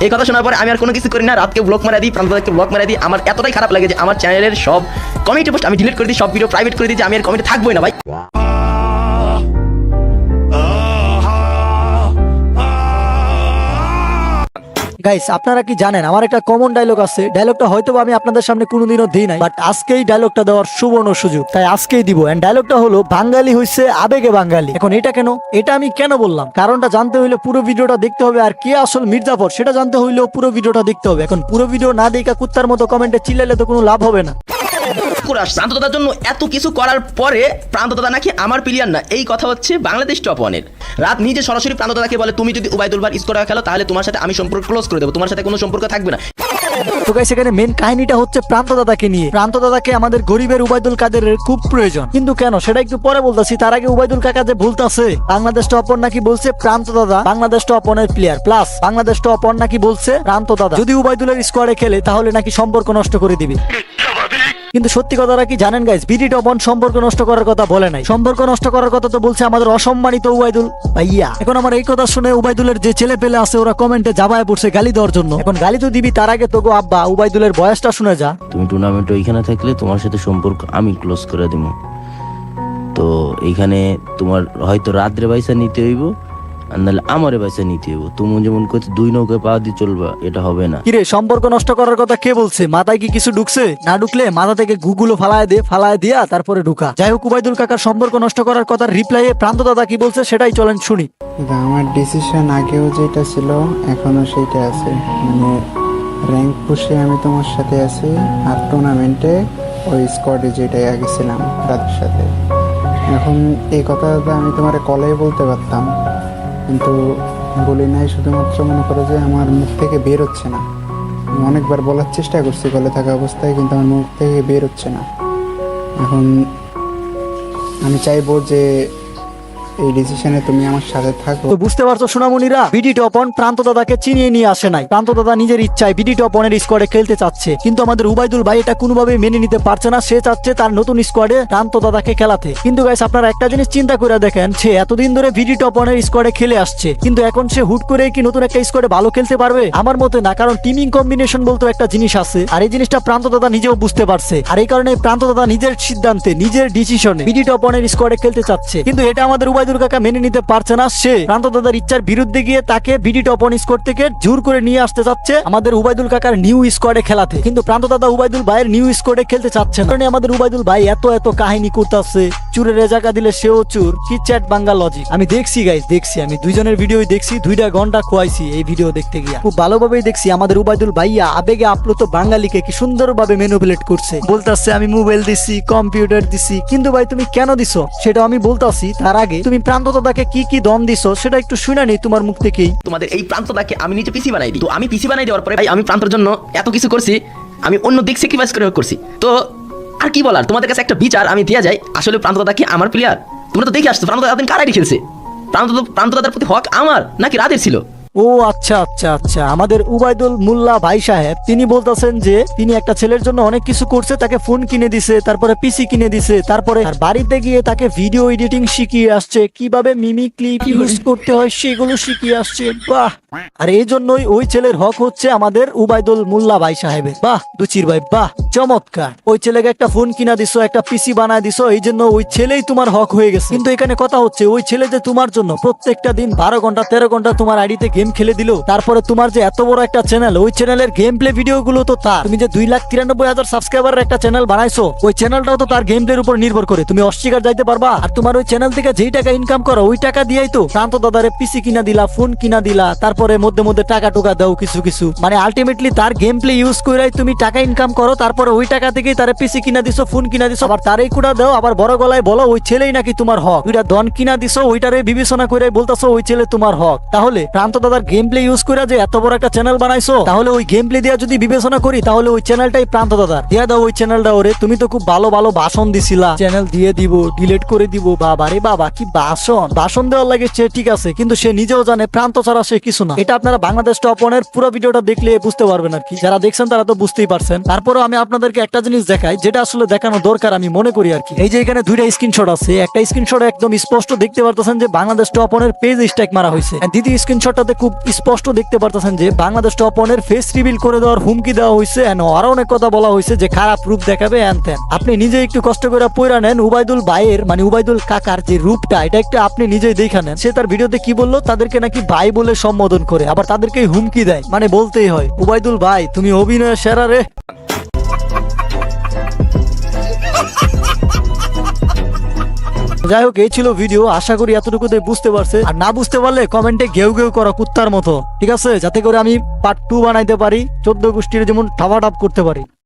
এই কথা শোনার পরে আমি আর কোনো কিছু করি না, রাতকে ব্লক মারা দিই, প্রান্তদাকে ব্লক মারা দিই। আমার এতটাই খারাপ লাগে যে আমার চ্যানেলের সব কমেন্ট পোস্ট আমি ডিলিট করে দিই, সব ভিডিও প্রাইভেট করে দিই, যে আমি আর কমেন্টে থাকবোই না ভাই। গাইস, আপনারা কি জানেন আমার একটা কমন ডায়লগ আছে, ডায়লগটা হয়তো আমি আপনাদের সামনে কোনোদিনও দিই নাই, বাট আজকেই ডায়লগটা দেওয়ার সুবর্ণ সুযোগ, তাই আজকেই দিব। এন্ড ডায়লগটা হলো, বাঙালি হইছে আবেগে বাঙালি। এখন এটা কেন, এটা আমি কেন বললাম, কারণটা জানতে হইলে পুরো ভিডিওটা দেখতে হবে, আর কে আসল মির্জাফর সেটা জানতে হইলেও পুরো ভিডিওটা দেখতে হবে। এখন পুরো ভিডিও না দেখা কুত্তার মতো কমেন্টে চিল্লাইলে তো কোনো লাভ হবে না। প্রান্তদাদার জন্য এত কিছু করার পরে প্রান্তদাদা নাকি আমার প্লেয়ার না, এই কথা হচ্ছে বাংলাদেশ টপ ওয়ানের। রাত নিজে সরাসরি প্রান্তদাদাকে বলে, তুমি যদি উবাইদুল ভাই স্কোয়ার খেলো তাহলে তোমার সাথে আমি সম্পর্ক ক্লোজ করে দেবো, তোমার সাথে কোনো সম্পর্ক থাকবে না। তো গাইস, এখানে মেন কাহিনীটা হচ্ছে প্রান্তদাদাকে নিয়ে। প্রান্তদাদাকে আমাদের গরিবের উবাইদুল কাদেরের খুব প্রয়োজন, কিন্তু কেন সেটা একটু পরে বলতেছি। তার আগে উবাইদুল কাকা যে বলতেছে বাংলাদেশ টপ ওয়ান নাকি বলছে প্রান্তদাদা বাংলাদেশ টপ ওয়ানের player, plus Bangladesh top one নাকি বলছে প্রান্তদাদা যদি উবাইদুলের স্কোয়াডে খেলে তাহলে নাকি সম্পর্ক নষ্ট করে দিবে। কিন্তু সত্যি কথাটা কি জানেন গাইস, বিডি টপ ওয়ান সম্পর্ক নষ্ট করার কথা বলে নাই, সম্পর্ক নষ্ট করার কথা তো বলছে আমাদের অসম্মানিত উবাইদুল ভাইয়া। এখন আমার এই কথা শুনে উবাইদুলের যে ছেলে পেলে আছে ওরা কমেন্টে জাবায় পড়ছে গালি দেওয়ার জন্য। এখন গালি তো দিবি, তার আগে তোগো আব্বা উবাইদুলের বয়সটা শুনে যা। তুমি টুর্নামেন্ট ওইখানে থাকলে তোমার সাথে সম্পর্ক আমি ক্লোজ করে দিব। তো এইখানে তোমার হয়তো রাত্রে পয়সা নিতে হইব, আর নাহলে আমারে পয়সা নিতে হইব। তুমি যেমন করছো দুই নৌকে পা দিয়ে চলবা, এটা হবে না। কিরে, সম্পর্ক নষ্ট করার কথা কে বলছে? মাথায় কি কিছু ঢুকছে? না ঢুকলে মাথা থেকে গুগুলো ফালায় দিয়া তারপরে ঢুকা। যাই হোক, উবাইদুল কাকার সম্পর্ক নষ্ট করার কথা রিপ্লাইয়ে প্রান্তদাদা কি বলছে সেটাই চলেন শুনি। আমার ডিসিশন আগেও যেটা ছিল এখনো সেইটা আছে, মানে র্যাঙ্ক পুষে আমি তোমার সাথে আছি, আর টুর্নামেন্টে ওই স্কোয়াডে যেটাই আগে ছিলাম তাদের সাথে। এখন এই কথাটা আমি তোমার কলেই বলতে পারতাম, কিন্তু বলি নাই, শুধুমাত্র মনে করো যে আমার মুখ থেকে বের হচ্ছে না। আমি অনেকবার বলার চেষ্টা করছি কলে থাকা অবস্থায়, কিন্তু আমার মুখ থেকে বের হচ্ছে না। এখন আমি চাইবো যে এই ডিসিশনে তুমি আমার সাথে থাকো। তো বুঝতে পারছো সোনামণিরা, বিডি টপ ওয়ান প্রান্তদাদাকে চিনিয়ে নিয়ে আসে নাই। প্রান্তদাদা নিজের ইচ্ছায় বিডি টপ ওয়ানের স্কোয়াডে খেলতে চাচ্ছে, কিন্তু আমাদের উবাইদুল ভাই এটা কোনোভাবেই মেনে নিতে পারছে না। সে চাচ্ছে তার নতুন স্কোয়াডে প্রান্তদাদাকে খেলাতে। কিন্তু গাইস, আপনারা একটা জিনিস চিন্তা করে দেখেন, সে এতদিন ধরে বিডি টপ ওয়ানের স্কোয়াডে খেলে আসছে, কিন্তু এখন সে হুট করে কি নতুন একটা স্কোয়াডে ভালো খেলতে পারবে? আমার মতে না, কারণ টিমিং কম্বিনেশন বলতে একটা জিনিস আছে, আর এই জিনিসটা প্রান্তদাদা নিজেও বুঝতে পারছে। আর এই কারণে প্রান্তদাদা নিজের সিদ্ধান্তে নিজের ডিসিশনে বিডি টপ ওয়ানের স্কোয়াডে খেলতে চাচ্ছে, কিন্তু এটা আমাদের উবাইদুল কাকা মেনে নিতে পারছে না। সে প্রান্তদাদার ইচ্ছার বিরুদ্ধে গিয়ে তাকে বিডি টপ ওয়ান স্কোয়াড থেকে জোর করে নিয়ে আসতে চাচ্ছে আমাদের উবাইদুল কাকার নিউ স্কোয়াডে খেলাতে, কিন্তু প্রান্তদাদা উবাইদুল ভাইয়ের নিউ স্কোয়াডে খেলতে চাচ্ছে না। কারণ আমাদের উবাইদুল ভাই এত কাহিনী করতেছে, চুরের রেজাকা দিলে সেও চুর, কি চ্যাট বাঙ্গা লজিক। আমি দেখছি গাইস, দেখছি, আমি দুইজনের ভিডিও দেখছি, 2টা ঘন্টা খোয়াইছি এই ভিডিও দেখতে গিয়া, খুব ভালোভাবেই দেখছি আমাদের উবাইদুল ভাইয়া আবেগে আপ্লুত বাঙালিকে কি সুন্দরভাবে ম্যানিপুলেট করছে। বলতাছে আমি মোবাইল দিছি, কম্পিউটার দিছি, কিন্তু ভাই তুমি কেন দিছো সেটা আমি বলতাছি। তার আগে তুমি প্রান্তদাদাকে কি দম দিছো সেটা একটু শুনে নেই তোমার মুখ থেকেই। তোমাদের এই প্রান্তদাকে আমি নিজে পিসি বানাই দিই, তো আমি পিসি বানাই দেওয়ার পরে ভাই আমি প্রান্তর জন্য এত কিছু করছি, আমি অন্য দিক স্যাক্রিফাইস করে করছি। তো আর কি বলার, তোমাদের কাছে একটা বিচার আমি দেয়া যাই। আসলে প্রান্তদাদা কি আমার প্লেয়ার? তোমরা তো দেখে আসছো প্রান্তদাদা এতদিন কারাই খেলছে। প্রান্তদাদার প্রতি হক আমার নাকি রাতের ছিল? ও আচ্ছা, আমাদের উবাইদুল মোল্লা ভাই সাহেব তিনি বলতেছেন যে তিনি একটা ছেলের জন্য অনেক কিছু করছে, তাকে ফোন কিনে দিছে, তারপরে পিসি কিনে দিছে, তারপরে তার বাড়িতে গিয়ে তাকে ভিডিও এডিটিং শিখিয়ে আসছে, কিভাবে মিমি ক্লিপ ইউজ করতে হয় সেগুলো শিখিয়ে আসছে। বাহ! আর এই জন্যই ওই ছেলের হক হচ্ছে আমাদের উবাইদুল মোল্লা ভাই সাহেবের। বাহ দুচির ভাই, বাহ চমৎকার। ওই ছেলেকে একটা ফোন কিনা দিছো, একটা পিসি বানায় দিছো, এই জন্য ওই ছেলেই তোমার হক হয়ে গেছে। কিন্তু এখানে কথা হচ্ছে, ওই ছেলে যে তোমার জন্য প্রত্যেকটা দিন 12 ঘন্টা 13 ঘন্টা তোমার আইডিতে গেম খেলে দিল, তারপরে তোমার যে এত বড় একটা চ্যানেল, ওই চ্যানেলের গেম প্লে ভিডিও গুলো তো তার। তুমি যে 2,93,000 সাবস্ক্রাইবারের একটা চ্যানেল বানাইছো, ওই চ্যানেলটাও তো তার গেম প্লের উপর নির্ভর করে। তুমি অস্বীকার যাইতে পারবা? আর তোমার ওই চ্যানেল থেকে যেই টাকা ইনকাম করো ওই টাকা দিয়েই তো প্রান্তদাদারে পিসি কিনা দিলা, ফোন কিনা দিলা, তারপরে মধ্যে টাকা টুকা দাও কিছু, মানে আলটিমেটলি তার গেম প্লে ইউজ কইরাই তুমি টাকা ইনকাম করো, তারপরে ওই টাকা থেকেই তারে পিসি কিনা দিছো, ফোন কিনা দিছো, আবার তারই কুড়া দাও, আবার বড় গলায় বলো ওই ছেলেই নাকি তোমার হক। দুইটা দন কিনা দিছো, ওইটারে বিবেচনা করে বলতাছো ওই ছেলে তোমার হক। তাহলে প্রান্তদাদার গেম প্লে ইউজ করে যে এত বড় একটা চ্যানেল বানাইছো, তাহলে ওই গেম প্লে দিয়া যদি বিবেচনা করি তাহলে ওই চ্যানেলটাই প্রান্তদাদার। দিয়া দাও ওই চ্যানেলটা ওরে। তুমি তো খুব ভালো ভাষণ দিছিলা, চ্যানেল দিয়ে দিব, ডিলিট করে দিব। বাবা রে বাবা, কি ভাষণ দেওয়ার লাগে সে ঠিক আছে, কিন্তু সে নিজেও জানে প্রান্ত ছাড়া সে কিছু না। এটা আপনারা বাংলাদেশ টপ ওয়ানের পুরো ভিডিওটা দেখলে বুঝতে পারবেন আর কি, যারা দেখছেন তারা তো বুঝতেই পারছেন। তারপরেও আমি আপনাদেরকে একটা জিনিস দেখাই যেটা আসলে দেখানো দরকার আমি মনে করি আর কি। এই যে এখানে দুইটা স্ক্রিনশট আছে, একটা স্ক্রিনশটে একদম স্পষ্ট দেখতে পারতেছেন যে বাংলাদেশ টপ ওয়ানের পেজ স্ট্যাক মারা হয়েছে, দ্বিতীয় স্ক্রিনশটটাতে খুব স্পষ্ট দেখতে পারতেছেন যে বাংলাদেশ টপ ওয়ানের ফেস রিভিল করে দেওয়ার হুমকি দেওয়া হয়েছে, আরো অনেক কথা বলা হয়েছে যে খারাপ রূপ দেখাবে এন তেন। আপনি নিজে একটু কষ্ট করে পড়া নেন উবাইদুল ভাইয়ের মানে উবাইদুল কাকার যে রূপটা, এটা একটু আপনি নিজেই দেখে নেন। সে তার ভিডিওতে কি বললো, তাদেরকে নাকি ভাই বলে সম্বোধন করে, আবার তাদেরকে হুমকি দেয়। মানে বলতেই হয় উবাইদুল ভাই তুমি অভিনয় সেরা রে। যাই হোক, এই ছিল ভিডিও, আশা করি এতটুকুতে বুঝতে পারছে, আর না বুঝতে পারলে কমেন্টে ঘেউ ঘেউ করা কুত্তার মতো, ঠিক আছে, যাতে করে আমি পার্ট 2 বানাইতে পারি, 14 গোষ্ঠীর যেমন ঠাপাঠাপ করতে পারি।